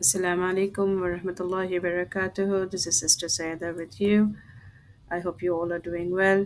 Assalamu alaikum wa rahmatullahi wa barakatuh. This is Sister Saida with you. I hope you all are doing well.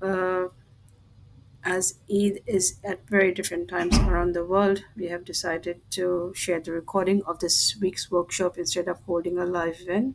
Uh, as Eid is at very different times around the world, we have decided to share the recording of this week's workshop instead of holding a live event.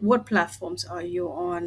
what platforms are you on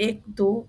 1, 2,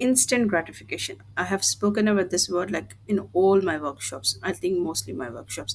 Instant gratification. I have spoken about this word like in all my workshops. I think mostly my workshops.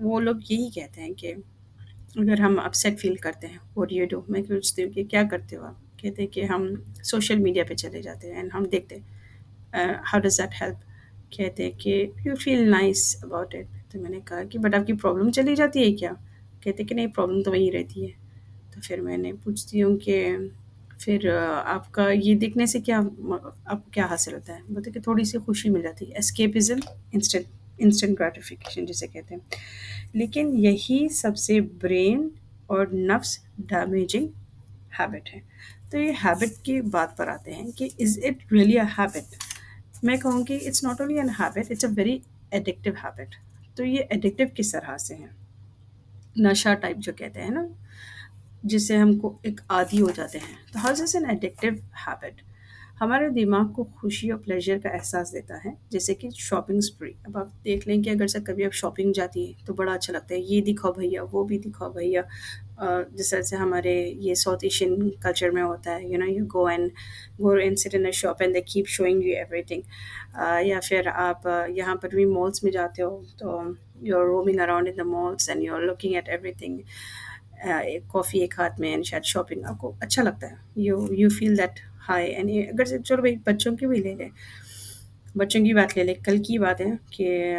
وہ لوگ یہی کہتے ہیں کہ اگر ہم upset فیل کرتے ہیں واٹ یو ڈو، میں پوچھتی ہوں کہ کیا کرتے ہو آپ، کہتے ہیں کہ ہم سوشل میڈیا پہ چلے جاتے ہیں اینڈ ہم دیکھتے ہیں ہاؤ ڈز دیٹ ہیلپ، کہتے ہیں کہ you feel nice about it, تو میں نے کہا کہ بٹ آپ کی پرابلم چلی جاتی ہے کیا، کہتے ہیں کہ نہیں پرابلم تو وہیں رہتی ہے. تو پھر میں نے پوچھتی ہوں کہ پھر آپ کا یہ دیکھنے سے کیا آپ کو کیا حاصل ہوتا ہے، بولتے کہ تھوڑی سی خوشی مل جاتی ہے، اسکیپزم، انسٹنٹ گریٹیفیکیشن جسے کہتے ہیں. لیکن یہی سب سے برین اور نفس ڈیمیجنگ ہیبٹ ہے. تو یہ ہیبٹ کی بات پر آتے ہیں کہ is it really a habit. میں کہوں کہ it's not only an habit, it's a very addictive habit. تو یہ ایڈکٹیو کس طرح سے ہے، نشہ ٹائپ جو کہتے ہیں نا، جس سے ہم کو ایک عادی ہو جاتے ہیں. تو how's is an addictive habit, ہمارے دماغ کو خوشی اور پلیجر کا احساس دیتا ہے، جیسے کہ شاپنگ اسپری. اب آپ دیکھ لیں کہ اگر سے کبھی آپ شاپنگ جاتی ہیں تو بڑا اچھا لگتا ہے، یہ دکھاؤ بھیا، وہ بھی دکھاؤ بھیا. جس طرح سے ہمارے یہ ساؤتھ ایشین کلچر میں ہوتا ہے، you go and sit in a shop and they keep showing you everything. یا پھر آپ یہاں پر بھی مالس میں جاتے ہو تو you are roaming around in the malls and you are looking at everything. ایک کافی ایک ہاتھ میں اینڈ شاید شاپنگ آپ کو اچھا لگتا ہے، you feel that high. And اگر سے چلو بھائی بچوں کی بھی لے لیں، بچوں کی بات لے لیں. کل کی بات ہے کہ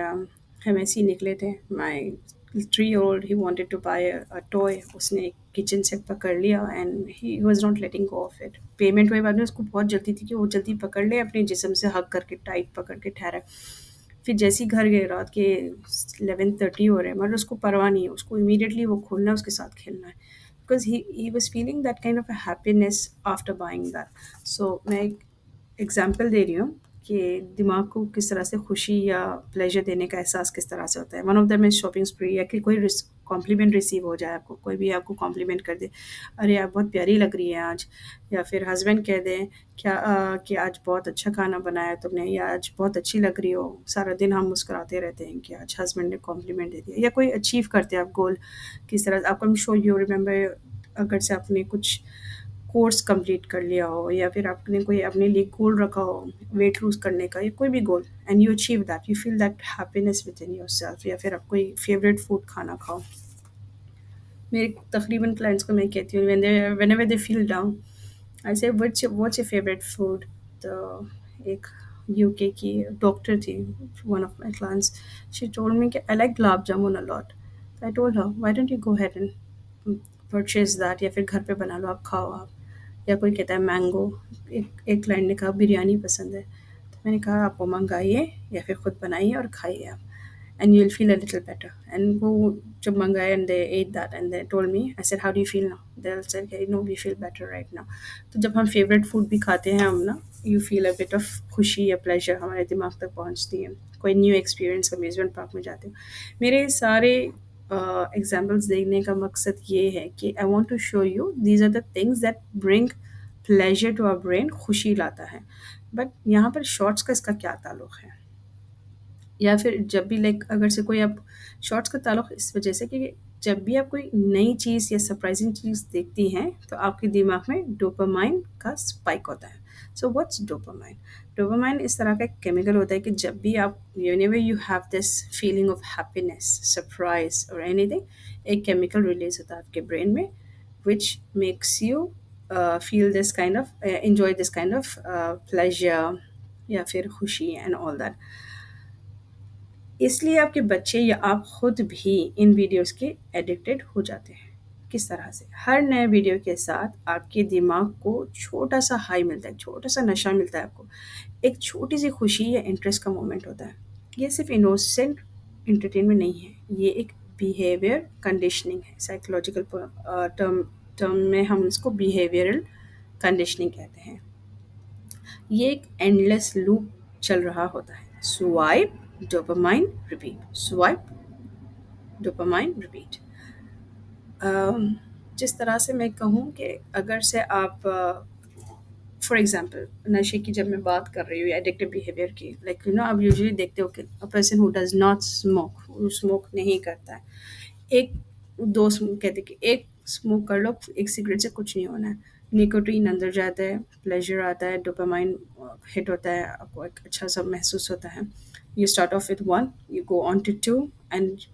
ہم ایسے ہی نکلے تھے، مائی 3 year old he wanted to buy a toy. اس نے کچن سے پکڑ لیا and he was not letting go of it. Payment ہوئے بعد میں اس کو بہت جلدی تھی کہ وہ جلدی پکڑ لے، اپنے جسم سے ہگ کر کے ٹائٹ پکڑ کے ٹھہرا. پھر جیسے ہی گھر گئے رات کے 11:30 ہو رہے ہیں، مگر اس کو پرواہ نہیں ہے، اس کو امیڈیٹلی وہ کھولنا ہے، اس کے ساتھ کھیلنا ہے. Because he was feeling that kind of a happiness after buying that. So میں ایک ایگزامپل دے رہی ہوں کہ دماغ کو کس طرح سے خوشی یا پلیجر دینے کا احساس کس طرح سے ہوتا ہے. One of them is shopping spray, یا کہ کوئی کمپلیمنٹ ریسیو ہو جائے، آپ کو کوئی بھی آپ کو کمپلیمنٹ کر دے، ارے آپ بہت پیاری لگ رہی ہیں آج. یا پھر ہسبینڈ کہہ دیں کیا کہ آج بہت اچھا کھانا بنایا تم نے، یا آج بہت اچھی لگ رہی ہو. سارا دن ہم مسکراتے رہتے ہیں کہ آج ہسبینڈ نے کمپلیمنٹ دے دیا. یا کوئی اچیو کرتے ہیں آپ گول، کس طرح آپ کو شو یو ریمبر، اگر سے آپ نے کچھ کورس کمپلیٹ کر لیا ہو، یا پھر آپ نے کوئی اپنے لیے گول رکھا ہو ویٹ لوز کرنے کا، یا کوئی بھی goal, and you achieve that, you feel that happiness within yourself. یا پھر آپ کوئی فیوریٹ فوڈ کھانا کھاؤ. میرے تقریباً کلائنٹس کو میں کہتی ہوں whenever they feel down I say what's your favourite food. تو ایک یو کے کی ڈاکٹر تھی، one of my clients, she told me کہ I like gulab jamun a lot. I told her why don't you go ahead and purchase that, یا پھر گھر پہ بنا لو، آپ کھاؤ آپ. یا کوئی کہتا ہے مینگو، ایک کلائنٹ نے کہا بریانی پسند ہے. تو میں نے کہا آپ وہ منگائیے یا پھر خود بنائیے اور کھائیے آپ، and you will feel a little better. And وہ جب منگائے and they eat that and they told me, I said how do you feel now, they said کہ no we feel better right now. تو جب ہم favourite food بھی کھاتے ہیں ہم نا، you feel a bit of خوشی یا پلیجر ہمارے دماغ تک پہنچتی ہے. کوئی نیو ایکسپیرئنس امیوزمنٹ پارک میں جاتے ہو. میرے سارے ایگزامپلس دیکھنے کا مقصد یہ ہے کہ I want to show you these are the things that bring pleasure to our brain, خوشی لاتا ہے. بٹ یہاں پر شارٹس کا اس کا کیا تعلق ہے، یا پھر جب بھی لائک اگر سے کوئی آپ شارٹس کا تعلق اس وجہ سے کہ جب بھی آپ کوئی نئی چیز یا سرپرائزنگ چیز دیکھتی ہیں تو آپ کے دماغ میں ڈوپامائن کا اسپائک ہوتا ہے. So what's dopamine? ڈوپامائن اس طرح کا ایک کیمیکل ہوتا ہے کہ جب بھی آپ whenever you have this feeling of happiness, surprise or anything، ایک کیمیکل ریلیز ہوتا ہے آپ کے برین میں which makes you feel this kind of enjoy this kind of pleasure یا پھر خوشی and all that. اس لیے آپ کے بچے یا آپ خود بھی ان ویڈیوز کے ایڈکٹیڈ ہو جاتے ہیں. کس طرح سے؟ ہر نئے ویڈیو کے ساتھ آپ کے دماغ کو چھوٹا سا ہائی ملتا ہے، چھوٹا سا نشہ ملتا ہے آپ کو، ایک چھوٹی سی خوشی یا انٹرسٹ کا مومنٹ ہوتا ہے. یہ صرف انوسینٹ انٹرٹینمنٹ نہیں ہے، یہ ایک بیہیویئر کنڈیشننگ ہے. سائیکولوجیکل ٹرم میں ہم اس کو بیہیویئرل کنڈیشننگ کہتے ہیں. یہ ایک اینڈلیس لوپ چل رہا ہوتا ہے. Swipe dopamine repeat, swipe dopamine repeat. جس طرح سے میں کہوں کہ اگر سے آپ فار ایگزامپل نشے کی جب میں بات کر رہی ہوں یا ایڈکٹیو بیہیویئر کی، لائک آپ یوزلی دیکھتے ہو کہ person who does not smoke, وہ اسموک نہیں کرتا ہے. ایک دو کہتے کہ ایک اسموک کر لو، ایک سگریٹ سے کچھ نہیں ہونا ہے. نیکوٹین اندر جاتا ہے، پلیجر آتا ہے، ڈوپامائن ہٹ ہوتا ہے، آپ کو ایک اچھا سا محسوس ہوتا ہے. You start off with one, you go on to two, and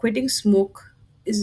quitting smoke is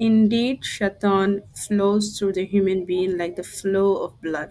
Indeed, shaitan flows through the human being like the flow of blood.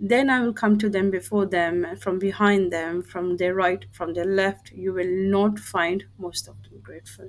Then I will come to them, before them, from behind them, from their right, from their left. You will not find most of them grateful.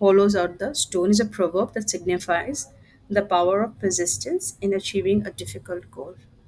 hollows out the stone is a proverb that signifies the power of persistence in achieving a difficult goal.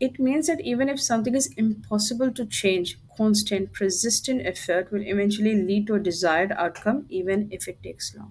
It means that even if something is impossible to change, constant, persistent effort will eventually lead to a desired outcome, even if it takes long.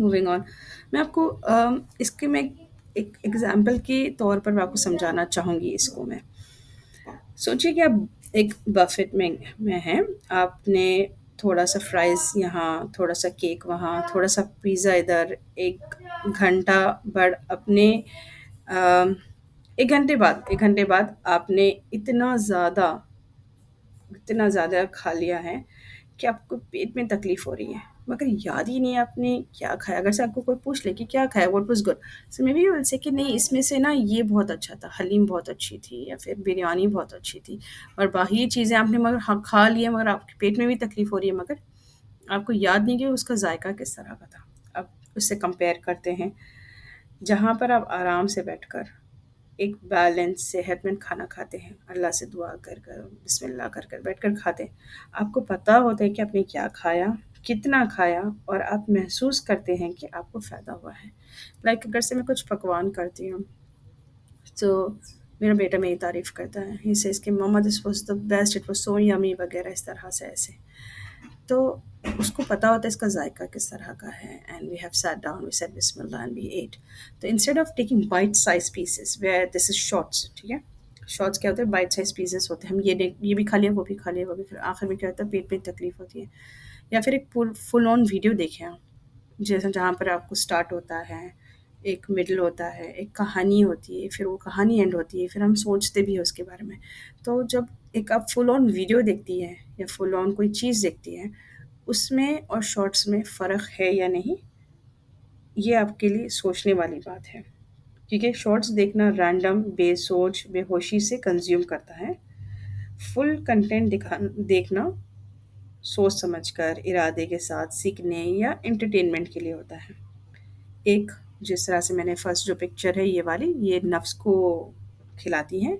Moving on, میں آپ کو اس کے میں ایک example کے طور پر میں آپ کو سمجھانا چاہوں گی اس کو میں. سوچیے کہ آپ ایک بفٹ میں ہیں. آپ نے تھوڑا سا فرائز یہاں، تھوڑا سا کیک وہاں، تھوڑا سا پیزا ادھر. ایک گھنٹہ بعد اپنے آم، ایک گھنٹے بعد آپ نے اتنا زیادہ کھا لیا ہے کہ آپ کو پیٹ میں تکلیف ہو رہی ہے، مگر یاد ہی نہیں آپ نے کیا کھایا. اگر سے آپ کو کوئی پوچھ لے کہ کیا کھایا، what was good, so maybe will say کہ نہیں اس میں سے نا یہ بہت اچھا تھا، حلیم بہت اچھی تھی، یا پھر بریانی بہت اچھی تھی. اور باقی چیزیں آپ نے مگر کھا لیا، مگر آپ کے پیٹ میں بھی تکلیف ہو رہی ہے، مگر آپ کو یاد نہیں کہ اس کا ذائقہ کس طرح کا تھا. اب اس سے کمپیئر کرتے ہیں جہاں پر آپ آرام سے بیٹھ کر ایک بیلنس صحت مند کھانا کھاتے ہیں، اللہ سے دعا کر کر بسم اللہ کر کر بیٹھ کر کھاتے ہیں. آپ کو پتہ ہوتا ہے کہ آپ نے کیا کھایا، کتنا کھایا، اور آپ محسوس کرتے ہیں کہ آپ کو فائدہ ہوا ہے. لائک اگر سے میں کچھ پکوان کرتی ہوں تو میرا بیٹا میری تعریف کرتا ہے، ہی سیز کہ mama this was the best, it was so yummy وغیرہ اس طرح سے ایسے. تو اس کو پتا ہوتا ہے اس کا ذائقہ کس طرح کا ہے. And we have sat down, we sat بسم اللہ اینڈ وی ایٹ. تو instead of taking bite size pieces where this is shorts, ٹھیک ہے، شارٹس کیا ہوتے ہیں، بائٹ سائز پیسز ہوتے ہیں. ہم یہ بھی کھا لیا، وہ بھی کھا لیا، وہ بھی، پھر آخر میں کیا ہوتا ہے، پیٹ میں تکلیف ہوتی ہے. یا پھر ایک فل آن ویڈیو دیکھیں آپ، جیسے جہاں پر آپ کو اسٹارٹ ہوتا ہے، ایک مڈل ہوتا ہے، ایک کہانی ہوتی ہے، پھر وہ کہانی اینڈ ہوتی ہے، پھر ہم سوچتے بھی ہیں اس کے بارے میں. تو جب ایک آپ فل آن ویڈیو دیکھتی ہے یا فل آن کوئی چیز دیکھتی ہے، اس میں اور شارٹس میں فرق ہے یا نہیں، یہ آپ کے لیے سوچنے والی بات ہے. کیونکہ شارٹس دیکھنا رینڈم، بے سوچ، بے ہوشی سے کنزیوم کرتا ہے. فل کنٹینٹ دیکھنا سوچ سمجھ کر، ارادے کے ساتھ سیکھنے یا انٹرٹینمنٹ کے لیے ہوتا ہے. ایک، جس طرح سے میں نے فرسٹ جو پکچر ہے یہ والی، یہ نفس کو کھلاتی ہے،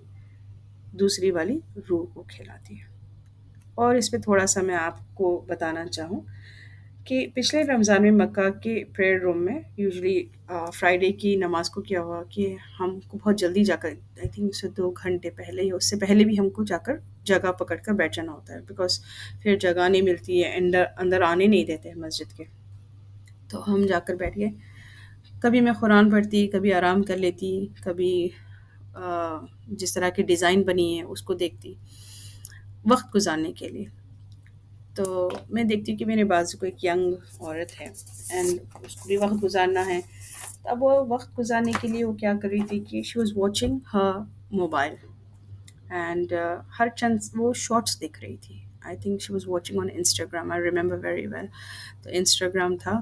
دوسری والی روح کو کھلاتی ہے. اور اس پہ تھوڑا سا میں آپ کو بتانا چاہوں کہ پچھلے رمضان میں مکہ کے پریئر روم میں یوزلی فرائیڈے کی نماز کو کیا ہوا کہ ہم کو بہت جلدی جا کر، آئی تھنک اس سے 2 گھنٹے پہلے یا اس سے پہلے بھی ہم کو جا کر جگہ پکڑ کر بیٹھ جانا ہوتا ہے، بیکاز پھر جگہ نہیں ملتی ہے، اندر آنے نہیں دیتے ہیں مسجد کے. تو ہم جا کر بیٹھ گئے. کبھی میں قرآن پڑھتی، کبھی آرام کر لیتی، کبھی جس طرح کی ڈیزائن بنی ہے اس کو دیکھتی وقت گزارنے کے لیے. تو میں دیکھتی ہوں کہ میرے بازو کو ایک ینگ عورت ہے اینڈ اس کو بھی وقت گزارنا ہے. اب وہ وقت گزارنے کے لیے وہ کیا کر رہی تھی کہ she was watching her mobile, and her چند وہ شارٹس دیکھ رہی تھی. I think she was watching on Instagram, I remember very well. تو انسٹاگرام تھا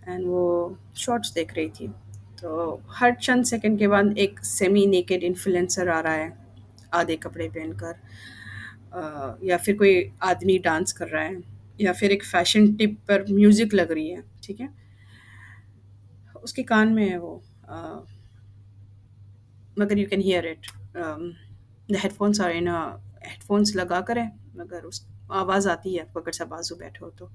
اینڈ وہ شارٹس دیکھ رہی تھی. تو ہر چند سیکنڈ کے بعد ایک سیمی نیکڈ انفلوئنسر آ رہا ہے آدھے کپڑے پہن کر، یا پھر کوئی آدمی ڈانس کر رہا ہے، یا پھر ایک فیشن ٹپ پر میوزک لگ رہی ہے، ٹھیک ہے، اس کے کان میں ہے وہ، مگر you can hear it. The headphones are in, headphones لگا کر ہے مگر اس آواز آتی ہے آپ کو اگر سب بازو بیٹھے ہو تو.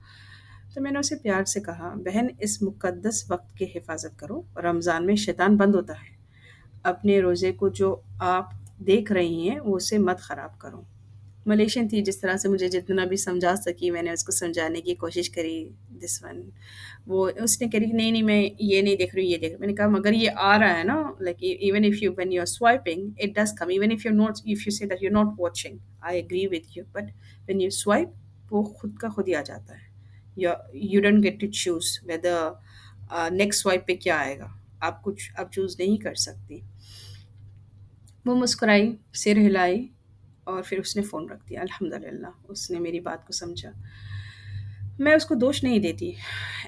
تو میں نے اسے پیار سے کہا، بہن اس مقدس وقت کی حفاظت کرو، رمضان میں شیطان بند ہوتا ہے، اپنے روزے کو جو آپ دیکھ رہی ہیں وہ اسے مت خراب کرو. ملیشین تھی، جس طرح سے مجھے جتنا بھی سمجھا سکی میں نے اس کو سمجھانے کی کوشش کری. دس ون، وہ اس نے کہی کہ نہیں نہیں میں یہ نہیں دیکھ رہی ہوں، یہ دیکھ رہی ہوں. میں نے کہا مگر یہ آ رہا ہے نا، like even if you when you are swiping it does come, even if you not, if you say that you not watching, I agree with you, but when you swipe وہ خود کا خود ہی آ جاتا ہے. You don't get to choose whether next swipe پہ کیا آئے گا، آپ کچھ آپ چوز نہیں کر سکتی. وہ مسکرائی، سر ہلائی، اور پھر اس نے فون رکھ دیا. الحمد للہ اس نے میری بات کو سمجھا. میں اس کو دوش نہیں دیتی،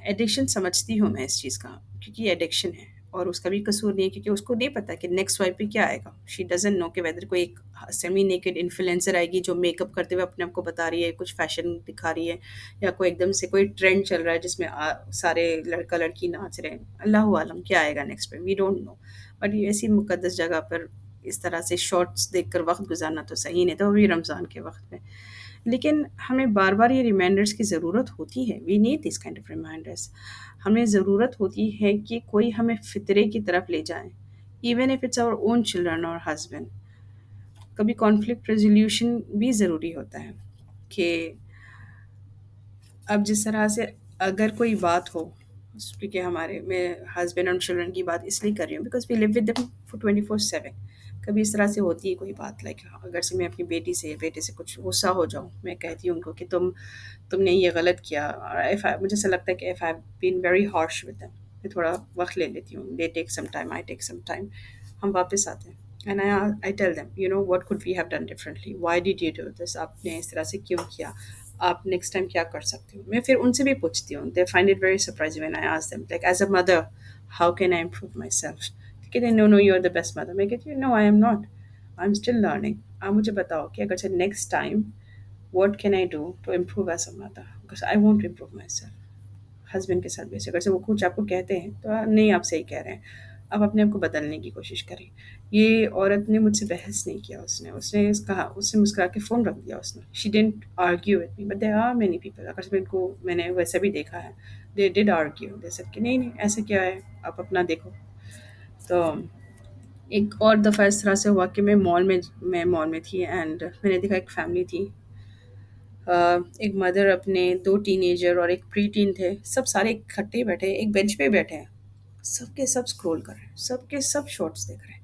ایڈکشن سمجھتی ہوں میں اس چیز کا، کیونکہ یہ ایڈکشن ہے اور اس کا بھی قصور نہیں ہے، کیونکہ اس کو نہیں پتا کہ نیکسٹ سوائپ پہ کیا آئے گا. شی ڈزنٹ نو کہ ویدر کوئی ایک سیمی نیکڈ انفلوئنسر آئے گی جو میک اپ کرتے ہوئے اپنے آپ کو بتا رہی ہے، کچھ فیشن دکھا رہی ہے، یا کوئی ایک دم سے کوئی ٹرینڈ چل رہا ہے جس میں سارے لڑکا لڑکی ناچ رہے ہیں. اللہ عالم کیا آئے گا نیکسٹ پہ، وی ڈونٹ نو. بٹ یہ ایسی مقدس جگہ پر اس طرح سے شارٹس دیکھ کر وقت گزارنا تو صحیح نہیں تھا، وہ بھی رمضان کے وقت میں. لیکن ہمیں بار بار یہ ریمائنڈرس کی ضرورت ہوتی ہے. We need this kind of reminders. ہمیں ضرورت ہوتی ہے کہ کوئی ہمیں فطرے کی طرف لے جائے، even if it's our own children اور ہسبینڈ. کبھی کانفلکٹ ریزولیوشن بھی ضروری ہوتا ہے کہ اب جس طرح سے اگر کوئی بات ہو کیونکہ میں ہسبینڈ اور چلڈرن کی بات اس لیے کر رہی ہوں because we live with them for 24/7. کبھی اس طرح سے ہوتی ہے کوئی بات لائک اگر سے میں اپنی بیٹے سے کچھ غصہ ہو جاؤں، میں کہتی ہوں ان کو کہ تم نے یہ غلط کیا. مجھے ایسا لگتا ہے کہ if I've been very harsh with them، میں تھوڑا وقت لے لیتی ہوں. they take some time، I take some time. ہم واپس آتے ہیں and I tell them what could we have done differently، why did you do this، آپ نے اس طرح سے کیوں کیا، آپ نیکسٹ ٹائم کیا کر سکتے ہو. میں پھر ان سے بھی پوچھتی ہوں. they find it very surprising when I ask them like as a mother how can I improve myself. کہتے ہیں no you are the best mother. میں کہتی ہوں no I am not، I'm still learning. آپ مجھے بتاؤ کہ اگر سے next time what can I do to improve as a mother because I want to improve myself. Husband کے ساتھ بھی ایسے اگر سے وہ کچھ آپ کو کہتے ہیں تو نہیں آپ صحیح کہہ رہے ہیں، آپ اپنے آپ کو بدلنے کی کوشش کریں. یہ عورت نے مجھ سے بحث نہیں کیا، اس نے کہا، اس نے مسکرا کے فون رکھ دیا. اس نے she didn't argue with me but there are many people اگر سے میں نے ویسا بھی دیکھا ہے they did argue. they said کہ نہیں ایسا کیا ہے، آپ اپنا دیکھو. تو ایک اور دفعہ اس طرح سے ہوا کہ میں مال میں تھی اینڈ میں نے دیکھا ایک فیملی تھی. ایک مدر اپنے 2 ٹین ایجر اور ایک پری ٹین تھے، سب سارے اکٹھے بیٹھے ایک بینچ پہ بیٹھے ہیں. سب کے سب اسکرول کر رہے ہیں، سب کے سب شارٹس دیکھ رہے ہیں.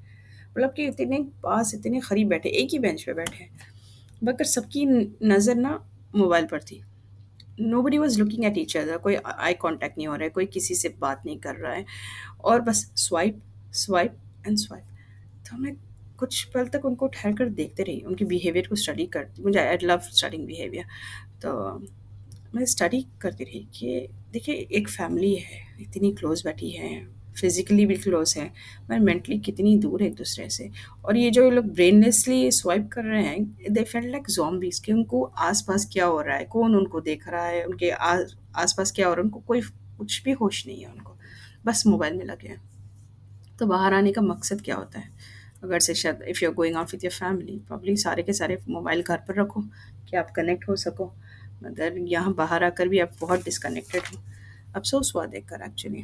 مطلب کہ اتنے پاس اتنے قریب بیٹھے، ایک ہی بینچ پہ بیٹھے ہیں، مگر سب کی نظر نا موبائل پر تھی. Nobody was looking at each other, کوئی آئی کانٹیکٹ نہیں ہو رہا ہے، کوئی کسی سے بات نہیں کر رہا ہے، اور بس سوائپ سوائپ اینڈ سوائپ. تو میں کچھ پل تک ان کو ٹھہر کر دیکھتے رہی، ان کی بیہیویئر کو اسٹڈی کرتی. مجھے آئی لو اسٹڈنگ بیہیویئر. تو میں اسٹڈی کرتی رہی کہ دیکھیے ایک فیملی ہے، اتنی کلوز بیٹھی ہے، فزیکلی بھی کلوز ہے، میں مینٹلی کتنی دور ہے ایک دوسرے سے. اور یہ جو لوگ برین لیسلی سوائپ کر رہے ہیں دے فیل لائک زومبیز، کہ ان کو آس پاس کیا ہو رہا ہے، کون ان کو دیکھ رہا ہے، ان کے آس پاس کیا ہو رہا ہے، ان کو کوئی کچھ بھی ہوش نہیں ہے، ان کو بس موبائل میں لگے ہیں. تو باہر آنے کا مقصد کیا ہوتا ہے؟ اگر سے شاید if you going out with your family probably سارے کے سارے موبائل گھر پر رکھو کہ آپ کنیکٹ ہو سکو، مگر یہاں باہر آ کر بھی آپ بہت ڈسکنیکٹڈ ہو. افسوس ہوا دیکھ کر ایکچولی.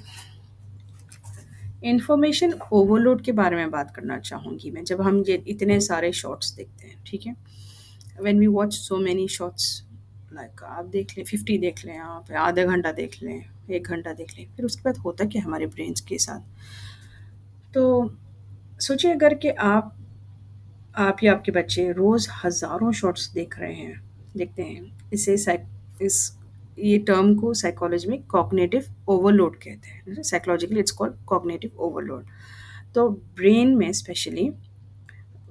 انفارمیشن اوور لوڈ کے بارے میں بات کرنا چاہوں گی میں. جب ہم یہ اتنے سارے شارٹس دیکھتے ہیں، ٹھیک ہے، when we watch so many shorts like آپ دیکھ لیں 50 دیکھ لیں، آپ آدھا گھنٹہ دیکھ لیں، 1 گھنٹہ دیکھ لیں، پھر اس کے بعد ہوتا کیا ہمارے برینس کے ساتھ. تو سوچیں اگر کہ آپ یا آپ کے بچے روز ہزاروں شارٹس دیکھتے ہیں، اس یہ ٹرم کو سائیکالوجی میں کوگنیٹو اوور لوڈ کہتے ہیں. Psychologically it's called cognitive overload. تو برین میں اسپیشلی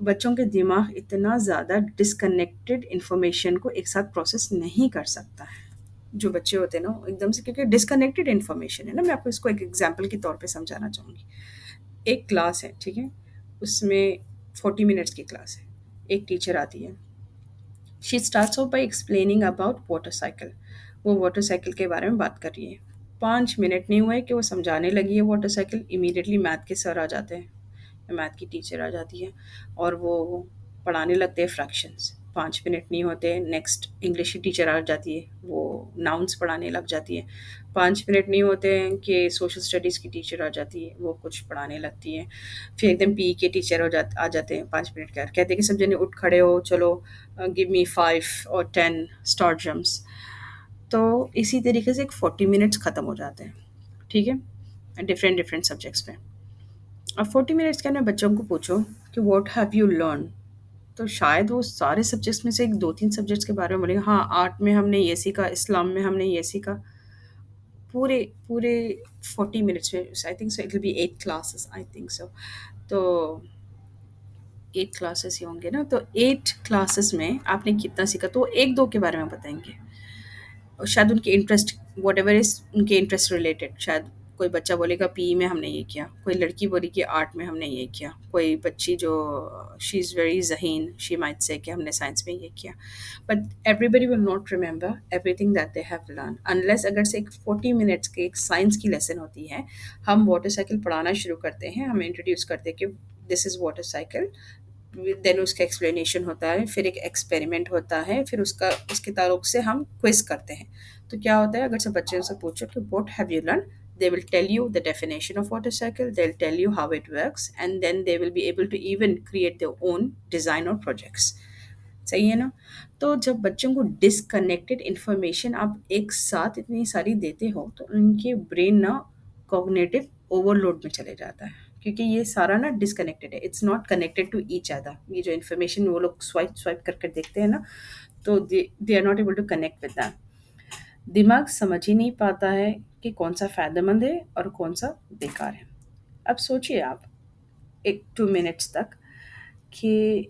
بچوں کے دماغ اتنا زیادہ ڈسکنیکٹڈ انفارمیشن کو ایک ساتھ پروسیس نہیں کر سکتا ہے. جو بچے ہوتے ہیں نا ایک دم سے، کیونکہ ڈسکنیکٹڈ انفارمیشن ہے نا. میں آپ کو اس کو ایک ایگزامپل کے طور پہ سمجھانا چاہوں گی. ایک کلاس ہے، ٹھیک ہے، اس میں 40 منٹس کی کلاس ہے. ایک ٹیچر آتی ہے، she starts of by explaining about water cycle. وہ واٹر سائیکل کے بارے میں بات کر رہی ہے. 5 منٹ نہیں ہوئے کہ وہ سمجھانے لگی ہے واٹر سائیکل. امیڈیٹلی میتھ کے سر آ جاتے ہیں، میتھ کی ٹیچر آ جاتی ہے اور وہ پڑھانے لگتے ہیں فریکشنس. 5 منٹ نہیں ہوتے نیکسٹ انگلش کی ٹیچر آ جاتی ہے، وہ ناؤنس پڑھانے لگ جاتی ہے. 5 منٹ نہیں ہوتے ہیں کہ سوشل اسٹڈیز کی ٹیچر آ جاتی ہے، وہ کچھ پڑھانے لگتی ہے. پھر ایک دم پی کے ٹیچر آ جاتے ہیں. 5 منٹ کہتے ہیں کہ سب جنے اٹھ کھڑے ہو، چلو گیو می 5 اور 10 اسٹارٹ جمپس. تو اسی طریقے سے ایک 40 منٹس ختم ہو جاتے ہیں، ٹھیک ہے، ڈفرینٹ سبجیکٹس پہ. اب 40 منٹس کے اندر بچوں کو پوچھو کہ واٹ ہیو یو لرن، تو شاید وہ سارے سبجیکٹس میں سے ایک 2-3 سبجیکٹس کے بارے میں بولیں گے. ہاں آرٹ میں ہم نے یہ سیکھا، اسلام میں ہم نے یہ سیکھا. پورے 40 منٹس میں I think so it will be 8 classes, I think so. تو 8 کلاسز ہی ہوں گے نا. تو 8 کلاسز میں آپ نے کتنا سیکھا؟ تو وہ 1-2 کے بارے میں بتائیں گے. اور شاید ان کے انٹرسٹ واٹ ایور از ان کے انٹرسٹ ریلیٹڈ. شاید کوئی بچہ بولے گا پی میں ہم نے یہ کیا، کوئی لڑکی بولے کہ آرٹ میں ہم نے یہ کیا، کوئی بچی جو شی از ویری ذہین شی مائٹ سے کہ ہم نے سائنس میں یہ کیا. But everybody will not remember everything that they have learn unless اگر سے ایک 40 منٹس کی ایک سائنس کی لیسن ہوتی ہے. ہم واٹر سائیکل پڑھانا شروع کرتے ہیں، ہم انٹروڈیوس کرتے ہیں کہ دس از واٹر سائیکل، دین اس کا ایکسپلینیشن ہوتا ہے، پھر ایک ایکسپیریمنٹ ہوتا ہے، پھر اس کے تعلق سے ہم کوئز کرتے ہیں. تو کیا ہوتا ہے اگر سے بچے سے پوچھو کہ what have you learn, they will tell you the definition of water cycle, they'll tell you how it works, and then they will be able to even create their own design or projects. صحیح ہے نا؟ تو جب بچوں کو disconnected information آپ ایک ساتھ اتنی ساری دیتے ہو تو ان کے برین نا کوگنیٹو اوور لوڈ میں چلے جاتا ہے، کیونکہ یہ سارا نا ڈسکنیکٹڈ ہے، it's not connected to each other. یہ جو انفارمیشن وہ لوگ سوائپ سوائپ کر کے دیکھتے ہیں نا، تو they are not able to connect with that. دماغ سمجھ ہی نہیں پاتا ہے کہ کون سا فائدہ مند ہے اور کون سا بیکار ہے. اب سوچئے آپ 1-2 منٹس تک کہ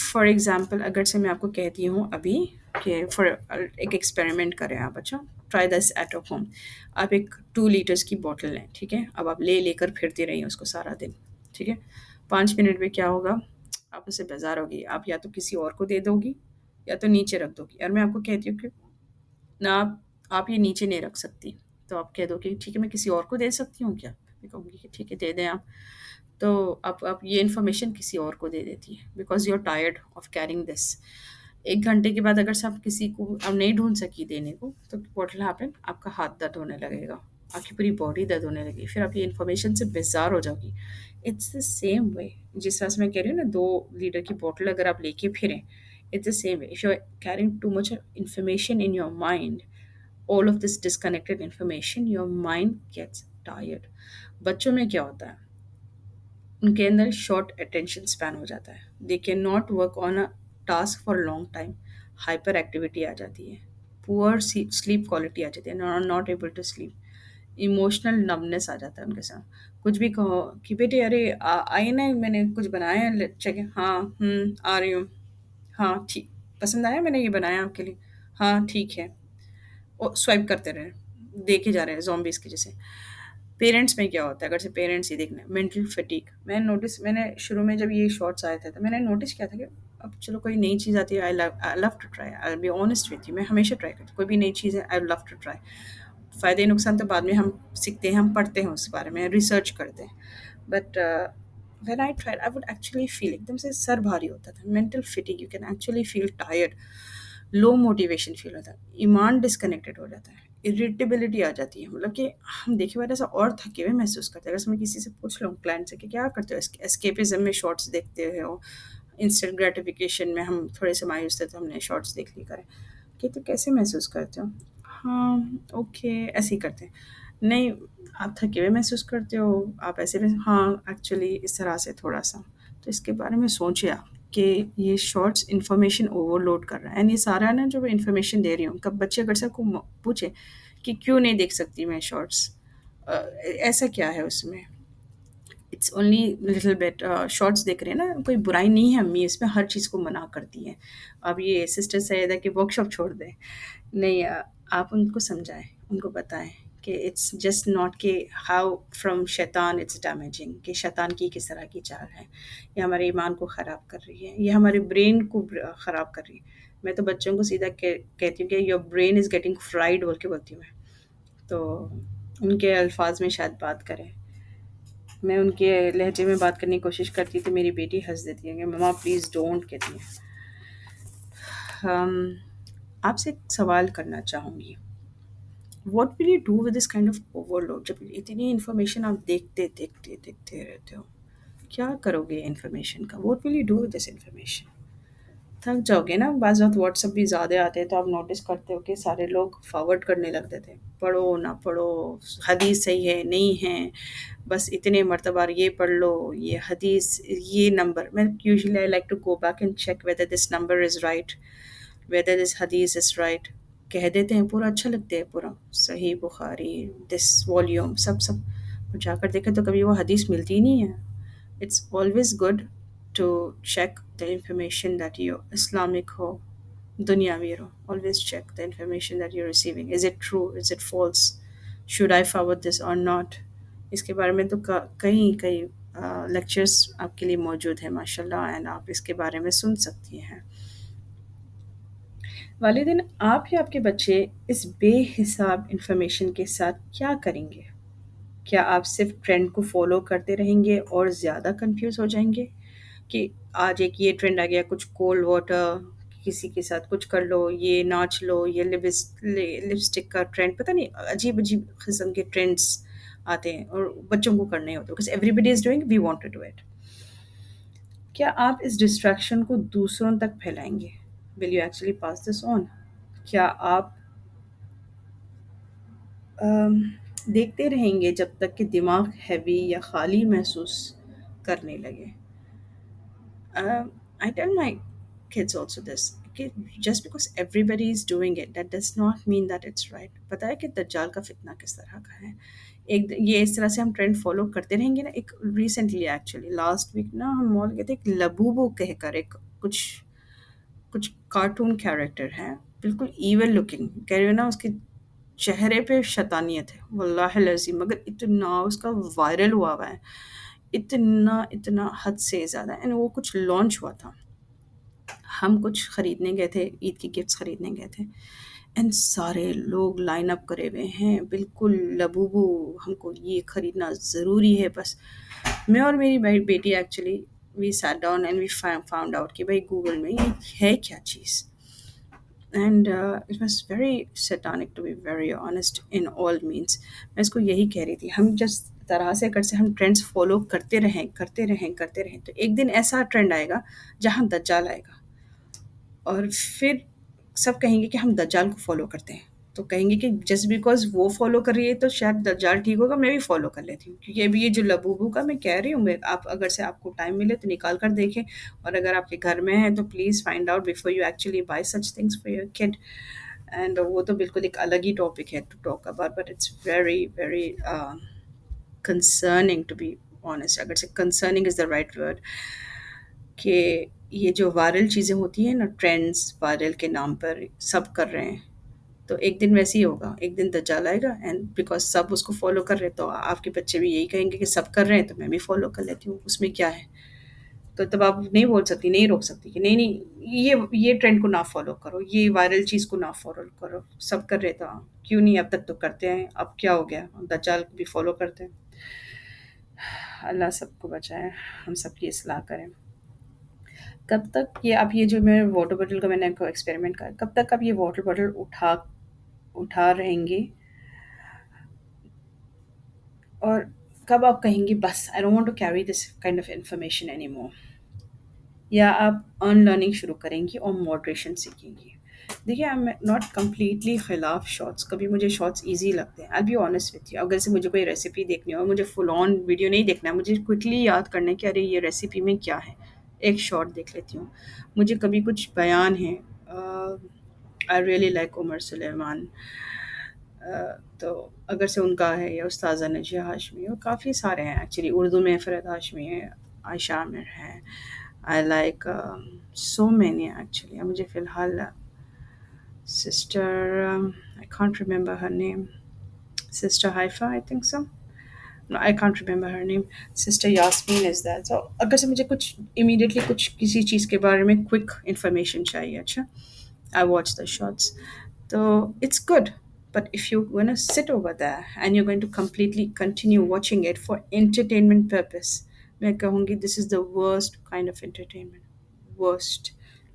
فار ایگزامپل اگر سے میں آپ کو کہتی ہوں ابھی کہ فار ایک ایکسپیریمنٹ کریں آپ. اچھا، ٹرائی دس ایٹ ہوم. آپ ایک 2 لیٹرس کی بوٹل لیں، ٹھیک ہے؟ اب آپ لے لے کر پھرتی رہیے اس کو سارا دن، ٹھیک ہے؟ 5 منٹ میں کیا ہوگا؟ آپ اسے بیزار ہوگی، آپ یا تو کسی اور کو دے دو گی یا تو نیچے رکھ دو گی. اور میں آپ کو کہتی ہوں کہ نہ آپ یہ نیچے نہیں رکھ سکتی، تو آپ کہہ دو کہ ٹھیک ہے میں کسی اور کو دے سکتی ہوں کیا؟ میں کہوں گی کہ ٹھیک ہے دے دیں آپ. تو آپ یہ انفارمیشن کسی اور کو دے دیتی ہے because you are tired of carrying this. 1 گھنٹے کے بعد اگر سے آپ کسی کو اب نہیں ڈھونڈ سکی دینے کو تو واٹ ول ہیپن؟ آپ کا ہاتھ درد ہونے لگے گا، آپ کی پوری باڈی درد ہونے لگے گی، پھر آپ یہ انفارمیشن سے بیزار ہو جاؤ گی. It's the same way. جس طرح سے میں کہہ رہی ہوں نا 2 لیٹر کی بوٹل اگر آپ لے کے پھریں، it's the same way. If you are carrying too much information in your mind, all of this disconnected information, your mind gets tired. بچوں میں کیا ہوتا ہے؟ ان کے اندر شارٹ اٹینشن اسپین ہو جاتا ہے. They can not work on a task for long time. Hyperactivity آ جاتی ہے، پور سلیپ کوالٹی آ جاتی ہے، not able to sleep. Emotional numbness آ جاتا ہے ان کے ساتھ. کچھ بھی کہو کہ بیٹے ارے آئے نا میں نے کچھ بنایا ہے چیک، ہاں آ رہی ہوں، ہاں ٹھیک، پسند آیا میں نے یہ بنایا آپ کے لیے، ہاں ٹھیک ہے. سوائپ کرتے رہے، دیکھے جا رہے ہیں زومبیز کی جیسے. پیرنٹس میں کیا ہوتا ہے؟ اگر سے پیرنٹس ہی دیکھنا ہے مینٹل فٹیک. میں نے شروع میں جب یہ شارٹس آئے تھے تو میں نے نوٹس کیا تھا کہ اب چلو کوئی نئی چیز آتی ہے، I love to try, I be honest with you, میں ہمیشہ ٹرائی کرتی ہوں کوئی بھی نئی چیز ہے، آئی لو ٹو ٹرائی. فائدے نقصان تو بعد میں ہم سیکھتے ہیں، ہم پڑھتے ہیں اس بارے میں، ریسرچ کرتے ہیں. But when I try I would actually feel ایک دم سے سر بھاری ہوتا تھا، mental fatigue. You can actually feel tired, low motivation feel ہوتا ہے، ایمان ڈسکنیکٹڈ ہو جاتا ہے، اریٹیبلٹی آ جاتی ہے. مطلب کہ ہم دیکھے بعد ایسا اور تھکے ہوئے محسوس کرتے ہیں. اگر میں کسی سے پوچھ لوں کلائنٹ سے کہ کیا کرتے ہو، اسکیپزم میں شارٹس دیکھتے ہو، انسٹنٹ گریٹیفیکیشن میں ہم تھوڑے سے مایوس تھے تو ہم نے شارٹس دیکھ لی کریں کہ تو کیسے محسوس کرتے ہو؟ ہاں اوکے ایسے ہی کرتے ہیں. نہیں آپ تھکے ہوئے محسوس کرتے ہو، آپ ایسے بھی ہاں ایکچولی اس طرح سے تھوڑا سا. تو اس کے بارے میں سوچے آپ کہ یہ شارٹس انفارمیشن اوور لوڈ کر رہا ہے. اینڈ یہ سارا نا جو انفارمیشن دے رہی ہوں، کب بچے اگر سے کو پوچھے کہ کیوں نہیں دیکھ سکتی میں شارٹس، ایسا کیا ہے اس میں؟ It's only little bit shorts دیکھ رہے ہیں نا، کوئی برائی نہیں ہے امی اس میں، ہر چیز کو منع کرتی ہیں. اب یہ سسٹر سیدہ کی ورک شاپ چھوڑ دیں. نہیں آپ ان کو سمجھائیں، ان کو بتائیں کہ اٹس جسٹ ناٹ کہ ہاؤ فرام شیطان اٹس ڈیمیجنگ، کہ شیطان کی کس طرح کی چال ہے، یہ ہمارے ایمان کو خراب کر رہی ہے، یہ ہمارے برین کو خراب کر رہی ہے. میں تو بچوں کو سیدھا کہتی ہوں کہ your brain is getting fried بول کے بولتی ہوں میں. تو ان کے الفاظ میں شاید بات کریں. میں ان کے لہجے میں بات کرنے کی کوشش کرتی تھی، میری بیٹی ہنس دیتی ہے کہ مما پلیز ڈونٹ کہتی ہیں. آپ سے ایک سوال کرنا چاہوں گی. What will you do with this kind of overload? جب اتنی انفارمیشن آپ دیکھتے رہتے ہو، کیا کرو گے انفارمیشن کا؟ What will you do with this information? تھک جاؤ گے نا. بعض وقت واٹس ایپ بھی زیادہ آتے ہیں تو آپ نوٹس کرتے ہو کہ سارے لوگ فارورڈ کرنے لگتے تھے، پڑھو نہ پڑھو، حدیث صحیح ہے نہیں ہے، بس اتنے مرتبہ یہ پڑھ لو، یہ حدیث، یہ نمبر. میں usually I like to go back and check whether this number is right, whether this حدیث از رائٹ. کہہ دیتے ہیں پورا، اچھا لگتا ہے پورا صحیح بخاری دس والیوم سب جا کر دیکھیں تو کبھی وہ حدیث ملتی ہی نہیں ہے. It's always good to check the information that you Islamic ہو، دنیاوی ہو. Always check the information that you're receiving. Is it true? Is it false? Should I forward this or not? اس کے بارے میں تو کئی لیکچرز آپ کے لیے موجود ہیں ماشاء اللہ، اینڈ آپ اس کے بارے میں سن سکتی ہیں. والدین، آپ یا آپ کے بچے اس بے حساب انفارمیشن کے ساتھ کیا کریں گے؟ کیا آپ صرف ٹرینڈ کو فالو کرتے رہیں گے اور زیادہ کنفیوز ہو جائیں گے کہ آج ایک یہ ٹرینڈ آ گیا، کچھ کولڈ واٹر، کسی کے ساتھ کچھ کر لو، یہ ناچ لو، یہ لپسٹک کا ٹرینڈ، پتہ نہیں عجیب عجیب قسم کے ٹرینڈس آتے ہیں اور بچوں کو کرنے ہوتے ہیں، because everybody is doing we want to do it. کیا آپ اس ڈسٹریکشن کو دوسروں تک پھیلائیں گے؟ ول یو ایکچولی پاس دس آن؟ کیا آپ ام، دیکھتے رہیں گے جب تک کہ دماغ ہیوی یا خالی محسوس کرنے لگے؟ I tell my kids also this کہ just because everybody is doing it that does not mean that it's right. پتہ ہے کہ دجال کا فتنہ کس طرح کا ہے؟ یہ اس طرح سے ہم ٹرینڈ فالو کرتے رہیں گے نا. ایک ریسنٹلی ایکچولی لاسٹ ویک نا ہم مال گئے تھے, ایک لبوبو کہہ کر ایک کچھ کچھ کارٹون کیریکٹر ہیں, بالکل ایون لکنگ, کہہ رہے ہو نا اس کے چہرے پہ شیطانیت ہے واللہ العظیم, مگر اتنا اس کا وائرل ہوا ہے, اتنا حد سے زیادہ. اینڈ وہ کچھ لانچ ہوا تھا, ہم کچھ خریدنے گئے تھے, عید کی گفٹس خریدنے گئے تھے, اینڈ سارے لوگ لائن اپ کرے ہوئے ہیں بالکل لبوبو, ہم کو یہ خریدنا ضروری ہے. بس میں اور میری بیٹی actually we sat down and we found out کہ بھائی گوگل میں یہ ہے کیا چیز. And it was very satanic to be very honest in all means. میں اس کو یہی کہہ رہی تھی, ہم جس طرح سے اگر سے ہم ٹرینڈس فالو کرتے رہیں تو ایک دن ایسا ٹرینڈ آئے گا جہاں دجال آئے گا, اور پھر سب کہیں گے کہ ہم دجال کو فالو کرتے ہیں, تو کہیں گے کہ جسٹ بیکاز وہ فالو کر رہی ہے تو شاید دجال ٹھیک ہوگا, میں بھی فالو کر لیتی ہوں. کیونکہ ابھی یہ جو لبوبو کا میں کہہ رہی ہوں, آپ اگر سے آپ کو ٹائم ملے تو نکال کر دیکھیں, اور اگر آپ کے گھر میں ہے تو please find out before you actually buy such things for your kid. And وہ تو بالکل ایک الگ ہی ٹاپک ہے to talk about, but it's very very concerning to be honest. اگر سے concerning is the right word, کہ یہ جو وائرل چیزیں ہوتی ہیں نا, ٹرینڈس وائرل کے نام پر سب کر رہے ہیں, تو ایک دن ویسے ہی ہوگا, ایک دن دجال آئے گا. اینڈ بیکاز سب اس کو فالو کر رہے ہیں تو آپ کے بچے بھی یہی کہیں گے کہ سب کر رہے ہیں تو میں بھی فالو کر لیتی ہوں, اس میں کیا ہے. تو تب آپ نہیں بول سکتی, نہیں روک سکتی کہ نہیں یہ ٹرینڈ کو نہ فالو کرو, یہ وائرل چیز کو نہ فالو کرو, سب کر رہے تھا کیوں نہیں, اب تک تو کرتے ہیں, اب کیا ہو گیا, دجال کو بھی فالو کرتے ہیں. اللہ سب کو بچائے, ہم سب کی اصلاح کریں. کب تک یہ آپ, یہ جو میں واٹر بوٹل کا میں نے آپ کو ایکسپیریمنٹ کہا, کب تک آپ یہ واٹر بوٹل اٹھا رہیں گے, اور کب آپ کہیں گے بس I don't want to carry this kind of information anymore, یا آپ ارن لرننگ شروع کریں گی اور ماڈریشن سیکھیں گی. دیکھیے آئی ایم ناٹ کمپلیٹلی خلاف شارٹس, کبھی مجھے شارٹس ایزی لگتے ہیں, آئی بی آنیسٹ وتھ یو. اگر سے مجھے کوئی ریسیپی دیکھنی ہو, مجھے فل آن ویڈیو نہیں دیکھنا ہے, مجھے کوئکلی یاد کرنا ہے کہ ارے یہ ریسیپی میں کیا ہے, ایک شارٹ دیکھ لیتی ہوں. مجھے کبھی کچھ بیان ہیں, آئی ریئلی لائک عمر سلیمان, تو اگر سے ان کا ہے, یا استاذہ نجیہ ہاشمی, اور کافی سارے ہیں ایکچولی, اردو میں فرحت ہاشمی ہے, عائشہ عامر ہے. I like so many actually. مجھے فی الحال sister, I can't remember her name. Sister Haifa, I think so. No, I can't remember her name. Sister Yasmin is that. So اگر سے مجھے کچھ immediately کچھ کسی چیز کے بارے میں quick information چاہیے, اچھا, I watch the shorts. So it's good. But if you're going to sit over there and you're going to completely continue watching it for entertainment purpose, میں کہوں گی this is the worst kind of entertainment, worst.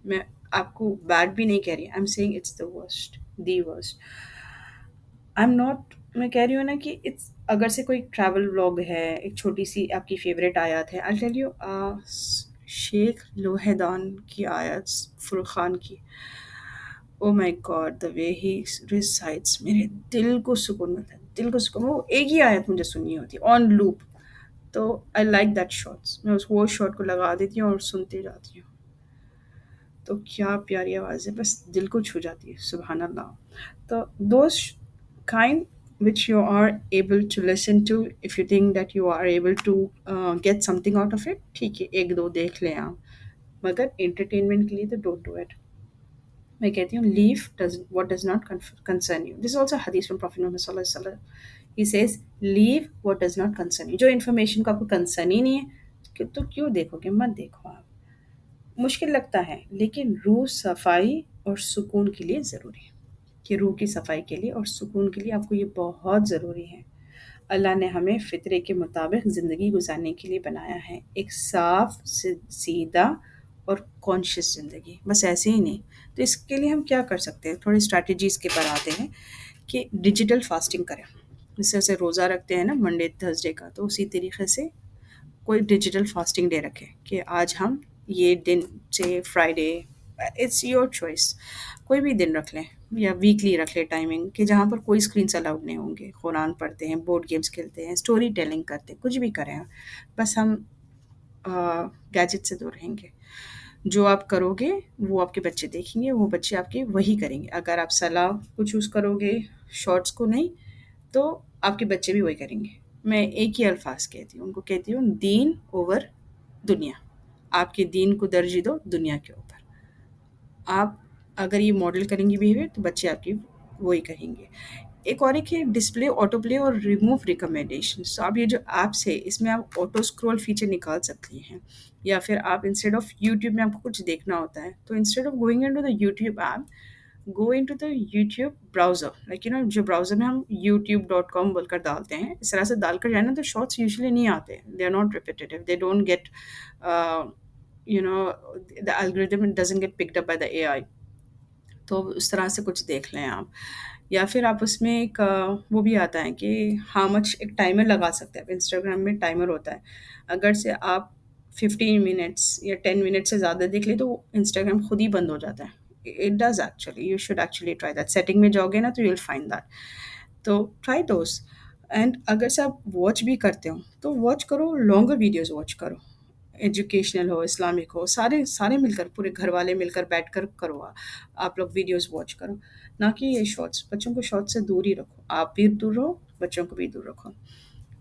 میں آپ کو bad بھی نہیں کہہ رہی, I am saying it's the worst, the worst. I am not, میں کہہ رہی ہوں نا کہ اٹس, اگر سے کوئی ٹریول ولاگ ہے, ایک چھوٹی سی آپ کی فیوریٹ آیات ہے, آئی ٹیل یو, شیخ لوہیدان کی آیات, فرقان کی, او مائی God the way he recites, میرے دل کو سکون ملتا ہے, دل کو سکون. وہ ایک ہی آیت مجھے سننی ہوتی ہے آن لوپ, تو آئی لائک دیٹ شارٹس, میں اس وہ شارٹ کو لگا دیتی ہوں اور سنتی جاتی ہوں. تو کیا پیاری آواز ہے, بس دل کو چھو جاتی ہے, سبحان اللہ. تو those kind which you are able to listen to, if you think that you are able to get something out of it, ٹھیک ہے, ایک دو دیکھ لیں آپ, مگر انٹرٹینمنٹ کے لیے تو ڈونٹ ڈو اٹ. میں کہتی ہوں leave what does not concern you. This is also a hadith from Prophet Muhammad صلی اللہ علیہ وسلم. He says leave what does not concern you. جو انفارمیشن کا آپ کو کنسرن ہی نہیں ہے تو کیوں دیکھو گے, مت دیکھو آپ. مشکل لگتا ہے لیکن روح صفائی اور سکون کے لیے ضروری ہے, کہ روح کی صفائی کے لیے اور سکون کے لیے آپ کو یہ بہت ضروری ہے. اللہ نے ہمیں فطرے کے مطابق زندگی گزارنے کے لیے بنایا ہے, ایک صاف سیدھا اور کانشیس زندگی, بس ایسے ہی نہیں. تو اس کے لیے ہم کیا کر سکتے ہیں, تھوڑی اسٹریٹجیز کے پر آتے ہیں کہ ڈیجیٹل فاسٹنگ کریں. جس طرح سے روزہ رکھتے ہیں نا منڈے تھرسڈے کا, تو اسی طریقے سے کوئی ڈیجیٹل فاسٹنگ ڈے رکھے کہ آج ہم یہ دن سے فرائیڈے، اٹس یور چوائس، کوئی بھی دن رکھ لیں یا ویکلی رکھ لیں ٹائمنگ کہ جہاں پر کوئی اسکرینس الاؤڈ نہیں ہوں گے، قرآن پڑھتے ہیں، بورڈ گیمس کھیلتے ہیں، اسٹوری ٹیلنگ کرتے ہیں، کچھ بھی کریں آپ، بس ہم گیجٹ سے دور رہیں گے. جو آپ کرو گے وہ آپ کے بچے دیکھیں گے، وہ بچے آپ کے وہی کریں گے. اگر آپ صلاح کو چوز کرو گے، شارٹس کو نہیں، تو آپ کے بچے بھی وہی کریں گے. میں ایک ہی الفاظ کہتی ہوں، ان کو کہتی ہوں دین اوور دنیا. آپ کے دین کو ترجیح دو دنیا کے اوپر. آپ اگر یہ ماڈل کریں گی بیہیویئر تو بچے آپ کی وہی کریں گے. ایک اور ایک ہے ڈسپلے آٹو پلے اور ریموو ریکمنڈیشن. سو آپ یہ جو ایپس ہے اس میں آپ آٹو اسکرول فیچر نکال سکتی ہیں، یا پھر آپ انسٹیڈ آف یوٹیوب میں آپ کو کچھ دیکھنا ہوتا ہے تو instead of going into the YouTube app, go into the YouTube browser, like جو براؤزر میں ہم youtube.com بول کر ڈالتے ہیں، اس طرح سے ڈال کر جائے نا تو شارٹس یوزلی نہیں آتے. They are not repetitive, they don't get the algorithm doesn't get picked up by the AI. تو اس طرح سے کچھ دیکھ لیں آپ. یا پھر آپ اس میں ایک وہ بھی آتا ہے کہ ہاؤ مچ ایک ٹائمر لگا سکتے ہیں. انسٹاگرام میں ٹائمر ہوتا ہے، اگر سے آپ 15 منٹس یا 10 منٹ سے زیادہ دیکھ لیں تو انسٹاگرام خود ہی بند ہو جاتا ہے. It does actually, you should actually try that. Setting میں جاؤ گے نا تو یو ول فائنڈ دیٹ. تو ٹرائی دوز. اینڈ اگر سے آپ واچ بھی کرتے ہو تو واچ کرو، لانگر ویڈیوز واچ کرو، ایجوکیشنل ہو، اسلامک ہو، سارے سارے مل کر، پورے گھر والے مل کر بیٹھ کر کرو. آپ لوگ ویڈیوز واچ کرو، نہ کہ یہ شارٹس. بچوں کو شارٹس سے دور ہی رکھو، آپ بھی دور رہو، بچوں کو بھی دور رکھو.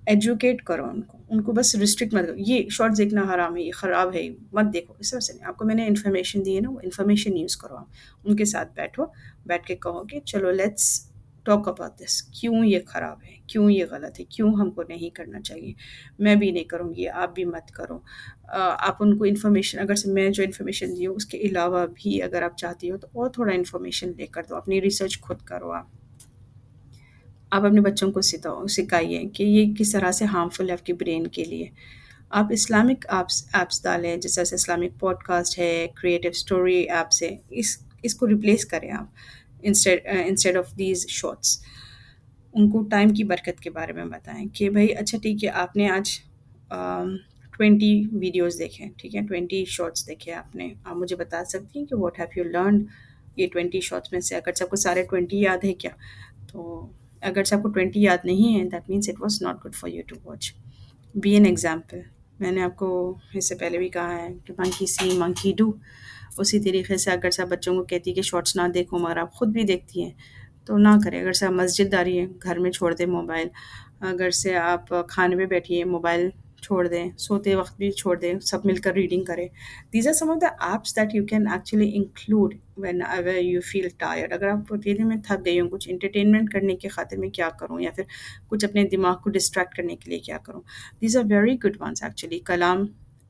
ایجوکیٹ کرو ان کو بس ریسٹرکٹ مت کرو. یہ شارٹس دیکھنا حرام ہے، یہ خراب ہے، مت دیکھو. اس طرح سے نہیں. آپ کو میں نے انفارمیشن دی ہے نا، وہ انفارمیشن یوز کرو. آپ ان کے ساتھ بیٹھو، بیٹھ کے کہو کہ چلو لیٹس ٹاک اباؤٹ دس، کیوں یہ خراب ہے، کیوں یہ غلط ہے، کیوں ہم کو نہیں کرنا چاہیے. میں بھی نہیں کروں گی، آپ بھی مت کرو. آپ ان کو انفارمیشن، اگر سے میں جو انفارمیشن دی ہوں اس کے علاوہ بھی اگر آپ چاہتی ہو تو اور تھوڑا انفارمیشن لے کر دو. اپنی ریسرچ خود کرو. آپ اپنے بچوں کو سکھائیے کہ یہ کس طرح سے ہارمفل ہے آپ کے برین کے لیے. آپ اسلامک ایپس ڈالیں، جیسے اسلامک پوڈ کاسٹ ہے، کریٹو اسٹوری ایپس ہے، اس کو ریپلیس کریں آپ انسٹیڈ آف دیز شارٹس. ان کو ٹائم کی برکت کے بارے میں بتائیں کہ بھائی اچھا ٹھیک ہے، آپ نے آج 20 ویڈیوز دیکھیں، ٹھیک ہے، 20 شارٹس دیکھے آپ نے. آپ مجھے بتا سکتی ہیں کہ واٹ ہیو یو لرنڈ یہ 20 شارٹس میں سے. اگر سب کو سارے 20 یاد ہے کیا؟ تو اگر سب کو 20 یاد نہیں ہے that means it was not good for you to watch. Be an example. میں نے آپ کو اس سے پہلے بھی کہا ہے کہ منکی سی منکی ڈو. اسی طریقے سے اگر سے آپ بچوں کو کہتی ہے کہ شارٹس نہ دیکھو مگر آپ خود بھی دیکھتی ہیں تو نہ کریں. اگر سے آپ مسجد آ رہی ہے گھر میں چھوڑ دیں موبائل. اگر سے آپ کھانے پہ بیٹھی ہیں موبائل چھوڑ دیں، سوتے وقت بھی چھوڑ دیں، سب مل کر ریڈنگ کریں. These are some of the apps that you can actually include whenever you feel tired. اگر آپ اکیلے میں تھک گئی ہوں، کچھ انٹرٹینمنٹ کرنے کی خاطر میں کیا کروں، یا پھر کچھ اپنے دماغ کو ڈسٹریکٹ کرنے کے لیے کیا کروں. These are very good ones actually. Kalam,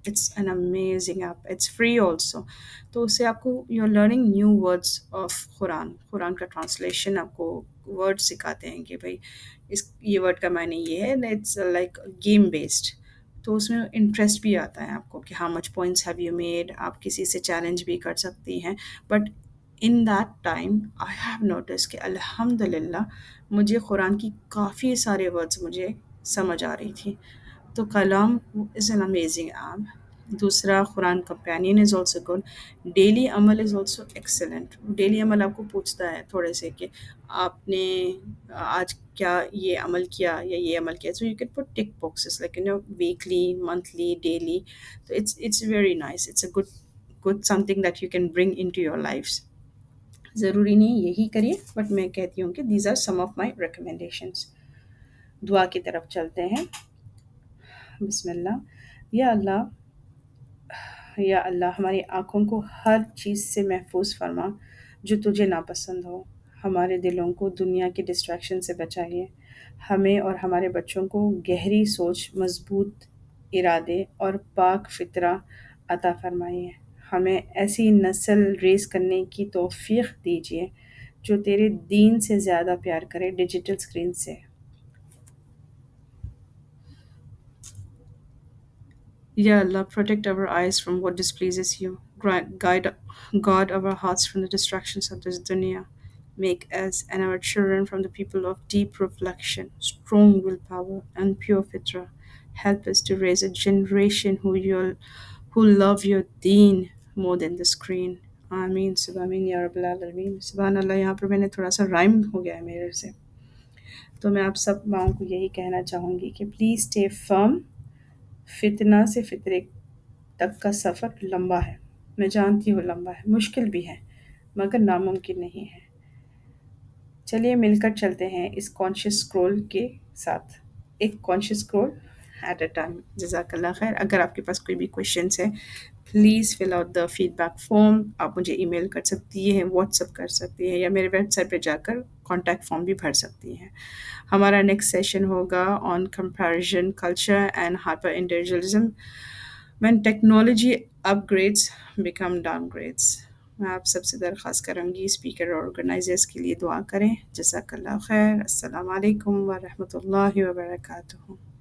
it's an amazing app, it's free also. تو اس سے آپ کو you are learning new words of Quran کا ٹرانسلیشن آپ کو ورڈ سکھاتے ہیں کہ بھائی یہ ورڈ کا معنی یہ ہے. It's like game based. تو اس میں انٹرسٹ بھی آتا ہے آپ کو کہ how much points have you made. آپ کسی سے چیلنج بھی کر سکتی ہیں. But in that time I have notice کہ الحمد للہ مجھے قرآن کی کافی سارے ورڈس مجھے سمجھ آ رہی تھی. تو کلام از این امیزنگ ایپ. دوسرا Quran companion is also good. Daily Amal is also excellent. Daily عمل آپ کو پوچھتا ہے تھوڑے سے کہ آپ نے آج کیا یہ عمل کیا یا یہ عمل کیا. So you can put tick boxes like weekly, monthly, daily. تو it's very nice. It's a good something that you can bring into your life. ضروری نہیں یہی کریے، بٹ میں کہتی ہوں کہ these are some of my recommendations. دعا کی طرف چلتے ہیں. بسم اللہ. یا اللہ، یا اللہ ہماری آنکھوں کو ہر چیز سے محفوظ فرما جو تجھے ناپسند ہو. ہمارے دلوں کو دنیا کے ڈسٹریکشن سے بچائیے. ہمیں اور ہمارے بچوں کو گہری سوچ، مضبوط ارادے اور پاک فطرہ عطا فرمائیے. ہمیں ایسی نسل ریز کرنے کی توفیق دیجیے جو تیرے دین سے زیادہ پیار کرے ڈیجیٹل اسکرین سے. Ya Allah, protect our eyes from what displeases you. Guide, guard our hearts from the distractions of this dunya. Make us and our children from the people of deep reflection, strong willpower, and pure fitra. Help us to raise a generation who love your deen more than the screen. آمین صبح آمین یا رب العالمین. سبحان اللہ. یہاں پر میں نے تھوڑا سا رائم ہو گیا ہے میرے سے. تو میں آپ سب ماؤں کو یہی کہنا چاہوں گی کہ پلیز اسٹے فرم. فتنہ سے فطرے تک کا سفر لمبا ہے. میں جانتی ہوں لمبا ہے، مشکل بھی ہے، مگر ناممکن نہیں ہے. چلیے مل کر چلتے ہیں اس کانشیس اسکرول کے ساتھ، ایک conscious scroll at a time. جزاک اللہ خیر. اگر آپ کے پاس کوئی بھی کویشچنس ہے please fill out the feedback form. آپ مجھے ای میل کر سکتی ہیں، واٹس اپ کر سکتی ہیں، یا میرے ویب سائٹ پہ جا کر کانٹیکٹ فارم بھی بھر سکتی ہیں. ہمارا نیکسٹ سیشن ہوگا on comparison culture and hyperindividualism when technology upgrades become downgrades. میں آپ سب سے درخواست کروں گی اسپیکر اور آرگنائزرس کے لیے دعا کریں. جزاک اللہ خیر. السلام علیکم ورحمۃ اللہ وبرکاتہ.